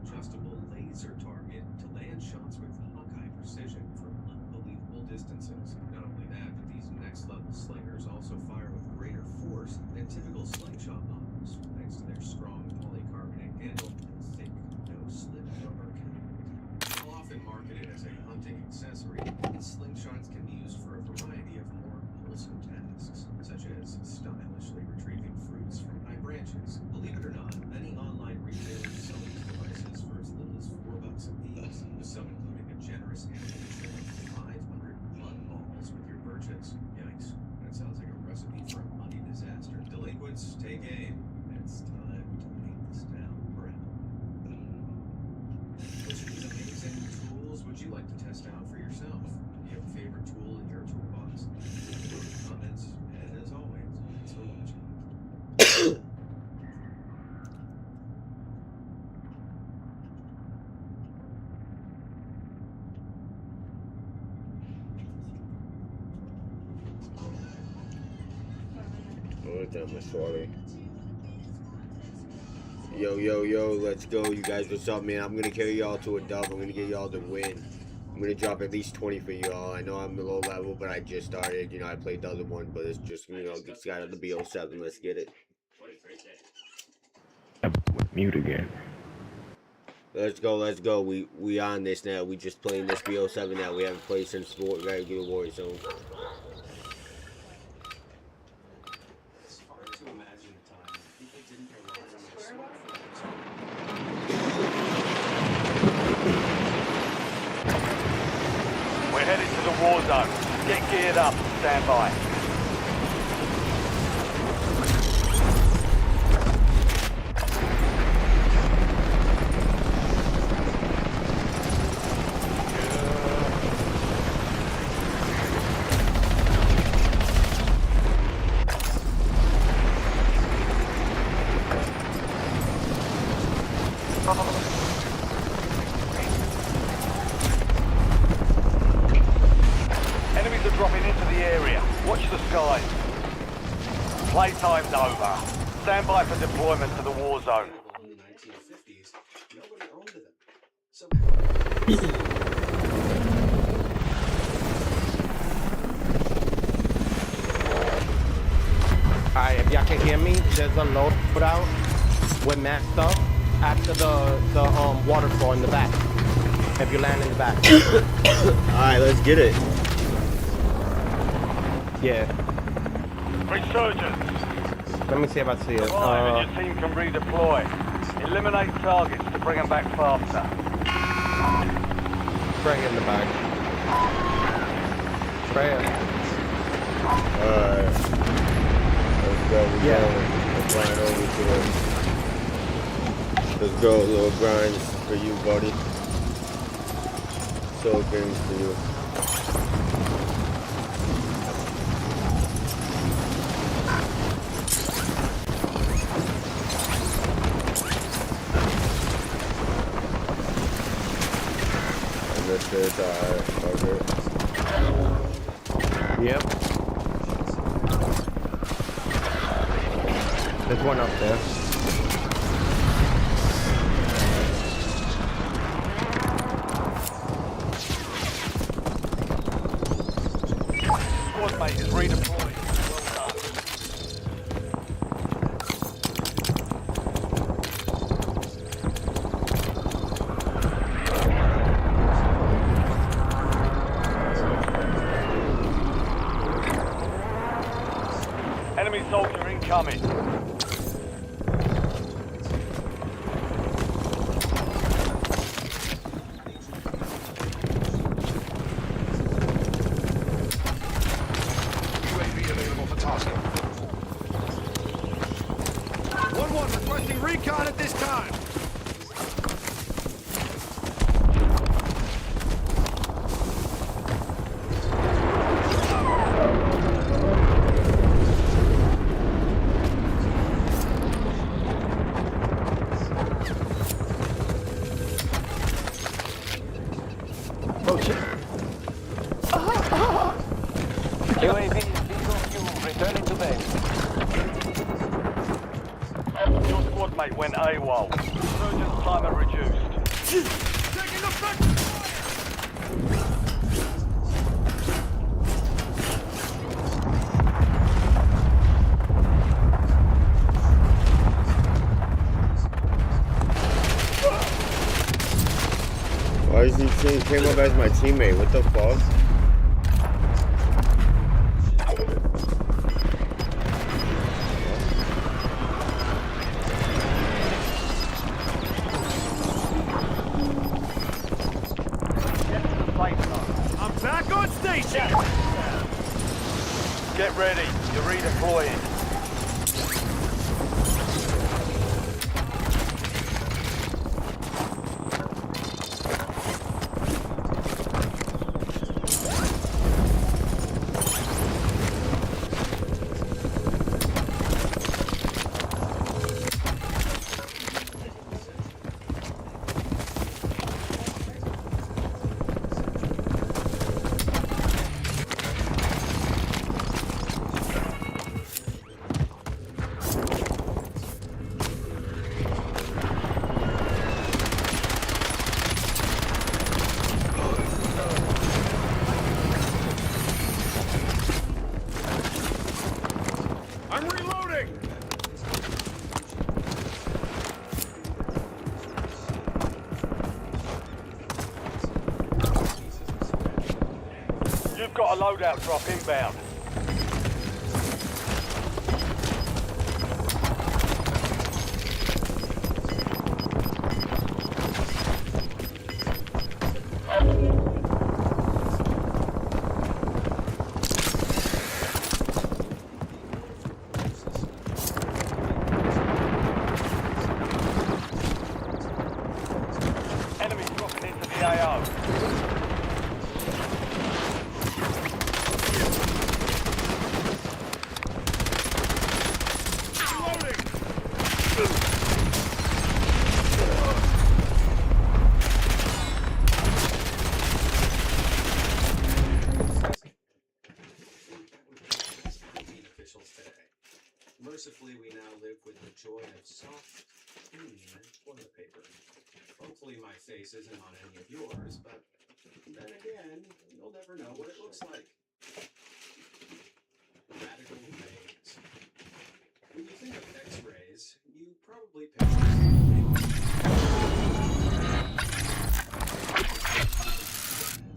adjustable laser target to land shots with Hawkeye precision from unbelievable distances. Not only that, but these next-level slingers also fire with greater force than typical slingshot models, thanks to their strong polycarbonate handle and thick, no-slip rubber coating. While often marketed as a hunting accessory, these slingshots can be used for a variety of more wholesome tasks, such as stylishly retrieving fruits from high branches. Believe it or not, many online retailers sell these devices for as little as $4 a piece, with some including a generous ammunition of 500 blood balls with your purchase. Yikes, that sounds like a recipe for a muddy disaster. Delinquents, take aim. It's time to paint this town brown. Which of these amazing tools would you like to test out for yourself? Do you have a favorite tool in your toolbox? Comments, and as always, thanks for watching. Yo, let's go, you guys. What's up, man? I'm gonna carry y'all to a dub. I'm gonna get y'all the win. I'm gonna drop at least 20 for y'all. I know I'm a low level, but I just started. You know, I played the other one, but it's just, you know, it's got the BO7. Let's get it. Mute again. Let's go. We on this now. We just playing this BO7 now. We haven't played since regular Warzone. It's hard to imagine a time when people didn't rely on their smartphones. We're headed to the war zone. Get geared up and stand by. Enemies are dropping into the area. Watch the skies. Playtime's over. Stand by for deployment to the war zone. In the 1950s, nobody owned them. So Alright, if y'all can hear me, there's a loadout with mad stuff after the waterfall in the back. If you land in the back. Alright, let's get it. Yeah. Resurgence. Let me see if I see it. Arrive and your team can redeploy. Eliminate targets to bring them back faster. Spray in the back. Spray it. Alright. Let's go. Yeah. Let's grind over to it. Let's go, little grinds for you, buddy. So games for you. And this is alright, okay. Yep. There's one up there. Squad mate is redeployed. Well done. Enemy soldier incoming. UAV available for tasking. 1-1 requesting recon at this time. Oh shit. UAV is legal fuel. Returning to base. Your squad mate went went AWOL. Surgeon's timer reduced. Taking effective fire! Why is he came up as my teammate? What the fuck? I'm back on station! Get ready. You're redeploying. I'm reloading! You've got a loadout drop inbound. Enemy dropping into the AO. Officials today. Mercifully, we now live with the joy of soft, clean toilet paper. Hopefully, my face isn't on any of yours, but then again, you'll never know what it looks like. Radical rays. When you think of X-rays, you probably picture something.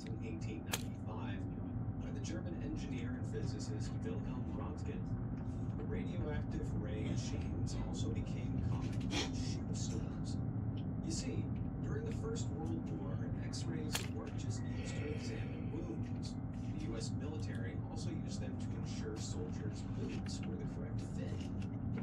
In 1895, by the German engineer and physicist Wilhelm Röntgen, the radioactive ray machines also became common in shoe stores. You see, during the First World War, X-rays weren't just used to examine wounds. The U.S. military also used them to ensure soldiers' boots were the correct fit.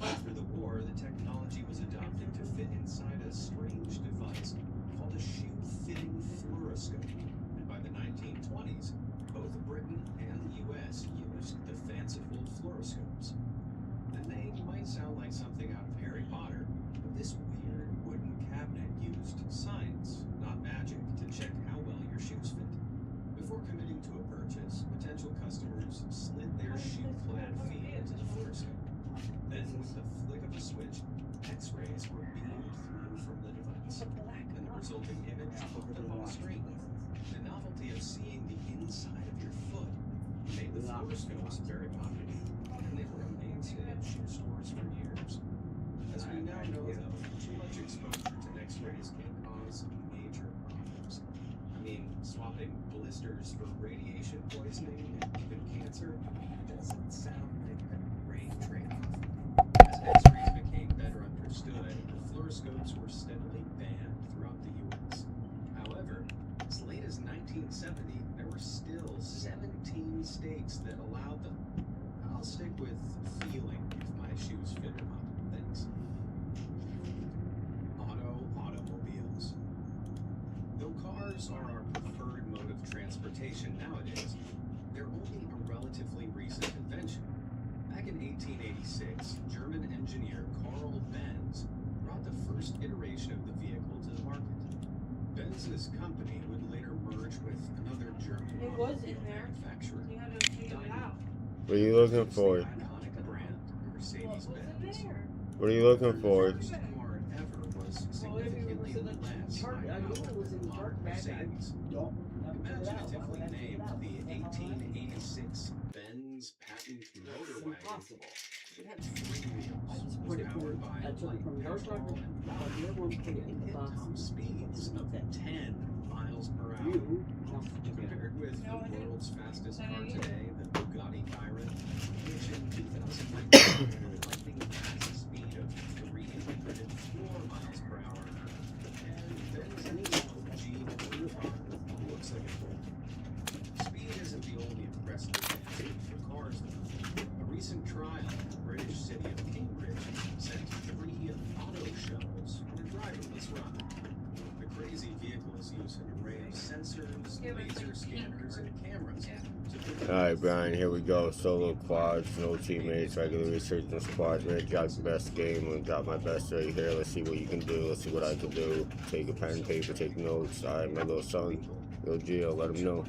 After the war, the technology was adopted to fit inside a strange device called a shoe-fitting fluoroscope. And by the 1920s, both Britain and the U.S. used the fanciful fluoroscopes. The name might sound like something out of Harry Potter, but this weird wooden cabinet used science, not magic, to check how well your shoes fit. Before committing to a purchase, potential customers slid their shoe-clad feet into the fluoroscope. Then, with the flick of a switch, X-rays were beamed through from the device, and the resulting image hooked up on the screen. The novelty of seeing the inside of your foot made the fluoroscopes very popular, and they were a mainstay of shoe stores for years. As we now know, though, too much exposure to X-rays can cause major problems. I mean, swapping blisters for radiation poisoning and even cancer doesn't sound like a great trade-off. As X-rays became better understood, the fluoroscopes were steadily banned throughout the U.S. However, as late as 1970, there were still 17 states that allowed them. I'll stick with feeling if my shoes fit or not. Thanks. Automobiles. Though cars are our preferred mode of transportation nowadays, they're only a relatively recent invention. Back in 1886, German engineer Carl Benz brought the first iteration of the vehicle to the market. Benz's company would later merge with another German manufacturer. What are you looking for? Iconic brand, Mercedes-Benz. What are you looking for? First car ever significantly less by power than modern Mercedes. Imaginatively named the 1886 Benz patent motor wagon, it had 3 wheels, was powered by light petrol and water, and hit top speeds of 10 miles per hour. Compared with the world's fastest car today, the Bugatti Chiron, which in 2019 had a lightning fast speed of 304 miles per hour, and Ben's G45 looks like a fool. Speed isn't the only impressive advancement for cars, though. A recent trial in the British city of Cambridge sent 3 auto shuttles on a driverless run. The crazy vehicles use an array of sensors, laser scanners, and cameras. Alright, Brian, here we go. Solo quads, no teammates, regular research and squads. I'm gonna drop the best game. I'm gonna drop my best right here. Let's see what you can do. Let's see what I can do. Take a pen and paper, take notes. Alright, my little son, little Gio, let him know.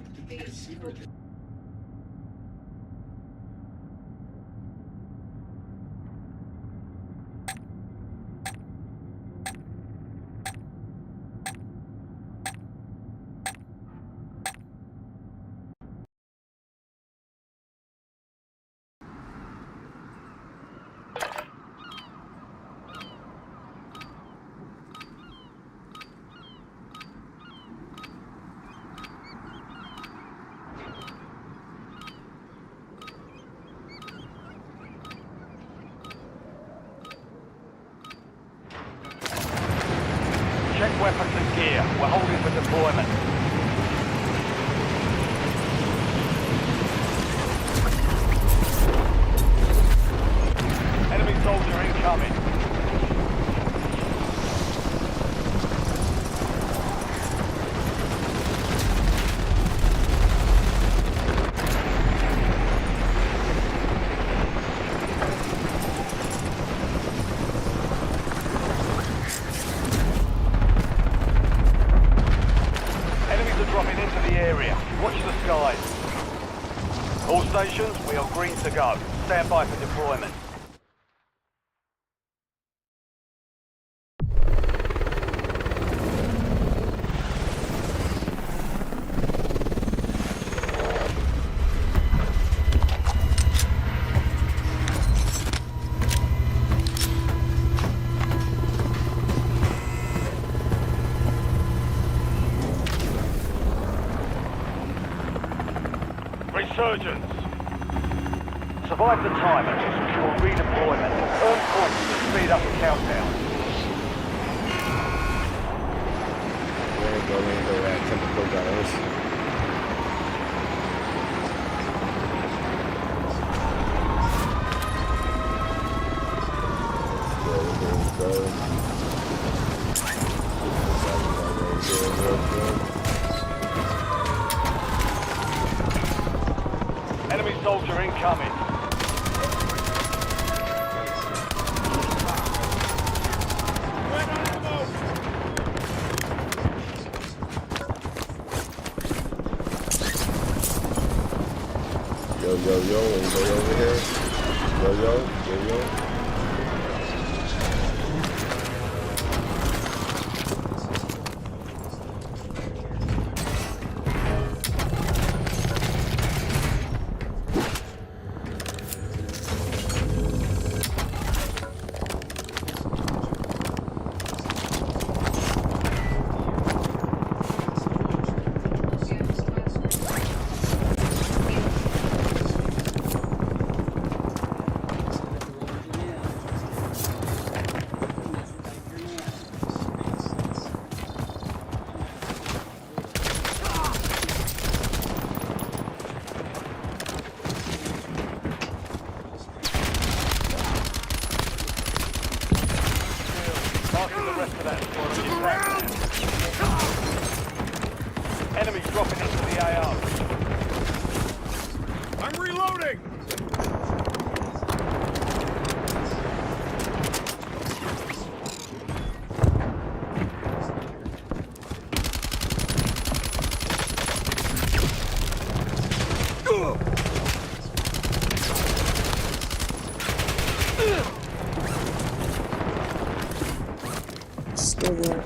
Check weapons and gear. We're holding for deployment. Enemy soldier incoming. All stations, we are green to go. Stand by for deployment. Resurgence. Survive the time and secure redeployment. Earn points to speed up the countdown. We're going to go at typical guys. Enemy soldier incoming. Yo, anybody over here? Yo. Enemies dropping into the AR. I'm reloading! Still there.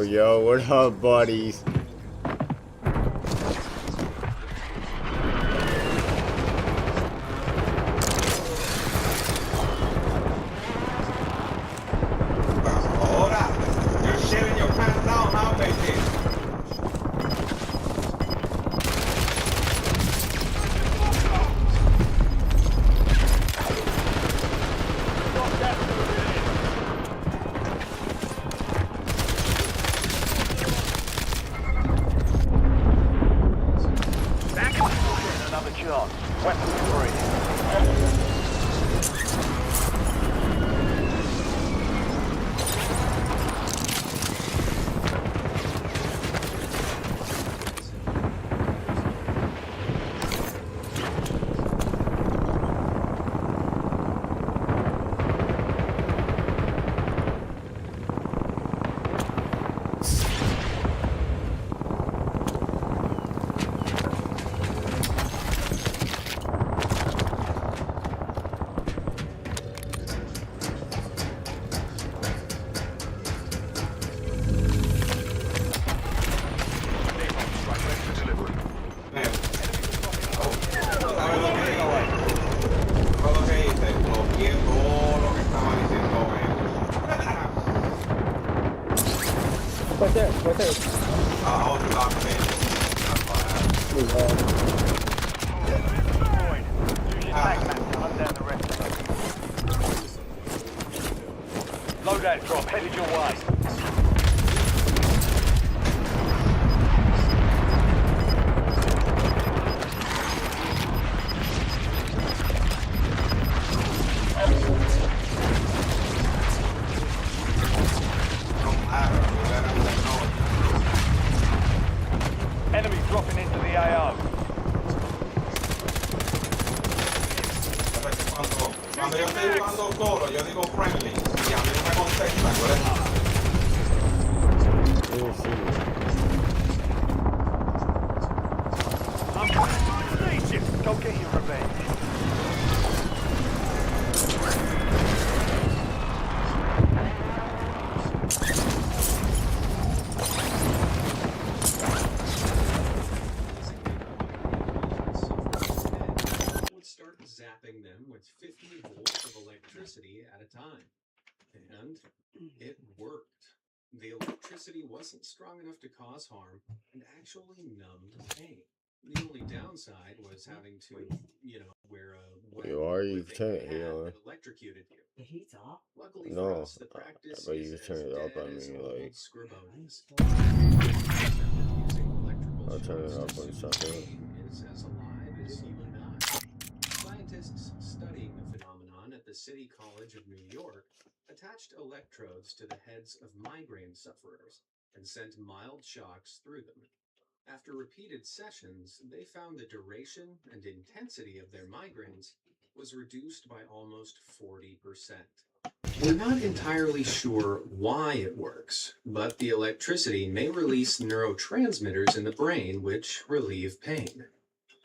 Yo, what up, buddies? Another chance. Weapons free. Right there. Loadout drop headed your way. Enemy dropping into the AO. Cuando yo estoy jugando solo, yo digo friendly. Y a mí no me contesta, ¿verdad? I'm on station. Go get your revenge. Would start zapping them with 50 volts of electricity at a time. And it worked. The electricity wasn't strong enough to cause harm and actually numbed pain. The only downside was having to, wear a You already with a turned it hat on. that electrocuted you. The heat's off. Luckily No, for us, the practice but you is turn as it up, dead I as mean, old like, Scribones. I'll turn it up in a second. Is as alive as you and I. Scientists studying the phenomenon at the City College of New York attached electrodes to the heads of migraine sufferers and sent mild shocks through them. After repeated sessions, they found the duration and intensity of their migraines was reduced by almost 40%. We're not entirely sure why it works, but the electricity may release neurotransmitters in the brain which relieve pain.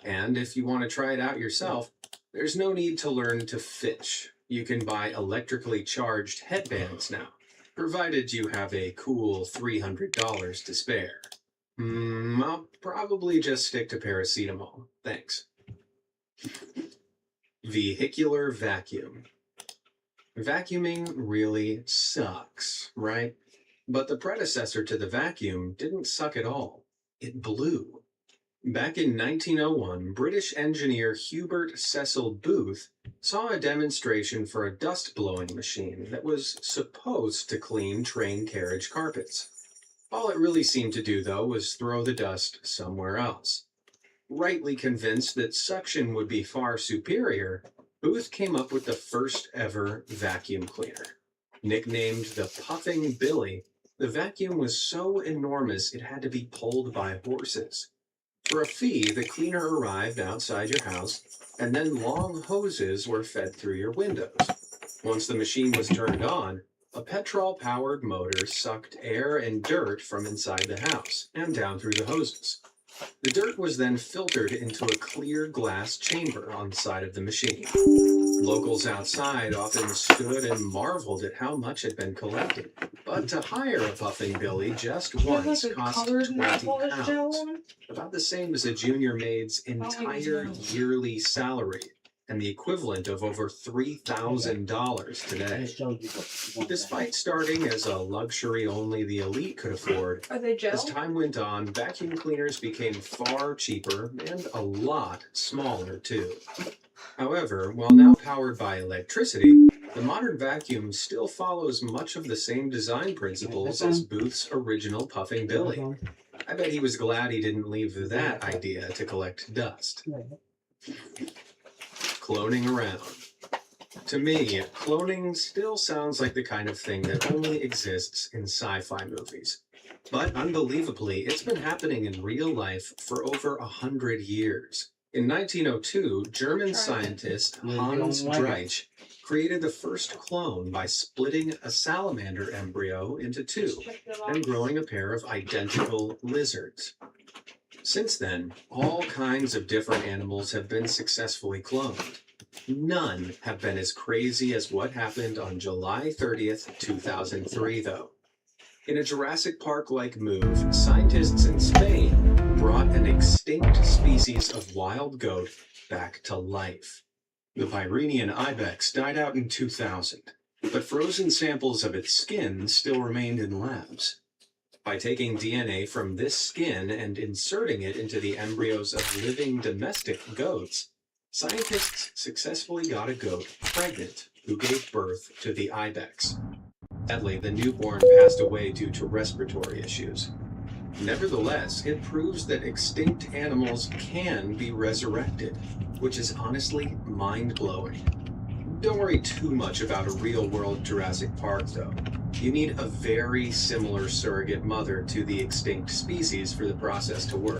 And if you want to try it out yourself, there's no need to learn to fish. You can buy electrically charged headbands now, provided you have a cool $300 to spare. I'll probably just stick to paracetamol. Thanks. Vehicular vacuum. Vacuuming really sucks, right? But the predecessor to the vacuum didn't suck at all. It blew. Back in 1901, British engineer Hubert Cecil Booth saw a demonstration for a dust-blowing machine that was supposed to clean train carriage carpets. All it really seemed to do, though, was throw the dust somewhere else. Rightly convinced that suction would be far superior, Booth came up with the first ever vacuum cleaner. Nicknamed the Puffing Billy, the vacuum was so enormous it had to be pulled by horses. For a fee, the cleaner arrived outside your house, and then long hoses were fed through your windows. Once the machine was turned on, a petrol-powered motor sucked air and dirt from inside the house and down through the hoses. The dirt was then filtered into a clear glass chamber on the side of the machine. Locals outside often stood and marveled at how much had been collected. But to hire a puffing billy just once cost 20 pounds, about the same as a junior maid's entire yearly salary, and the equivalent of over $3,000 today. Despite starting as a luxury only the elite could afford, as time went on, vacuum cleaners became far cheaper and a lot smaller too. However, while now powered by electricity, the modern vacuum still follows much of the same design principles as Booth's original puffing billy. I bet he was glad he didn't leave that idea to collect dust. Cloning around. To me, cloning still sounds like the kind of thing that only exists in sci-fi movies. But unbelievably, it's been happening in real life for over 100 years. In 1902, German scientist Hans Dreich created the first clone by splitting a salamander embryo into two and growing a pair of identical lizards. Since then, all kinds of different animals have been successfully cloned. None have been as crazy as what happened on July 30th, 2003, though. In a Jurassic Park-like move, scientists in Spain brought an extinct species of wild goat back to life. The Pyrenean ibex died out in 2000, but frozen samples of its skin still remained in labs. By taking DNA from this skin and inserting it into the embryos of living domestic goats, scientists successfully got a goat pregnant who gave birth to the ibex. Sadly, the newborn passed away due to respiratory issues. Nevertheless, it proves that extinct animals can be resurrected, which is honestly mind-blowing. Don't worry too much about a real-world Jurassic Park, though. You need a very similar surrogate mother to the extinct species for the process to work.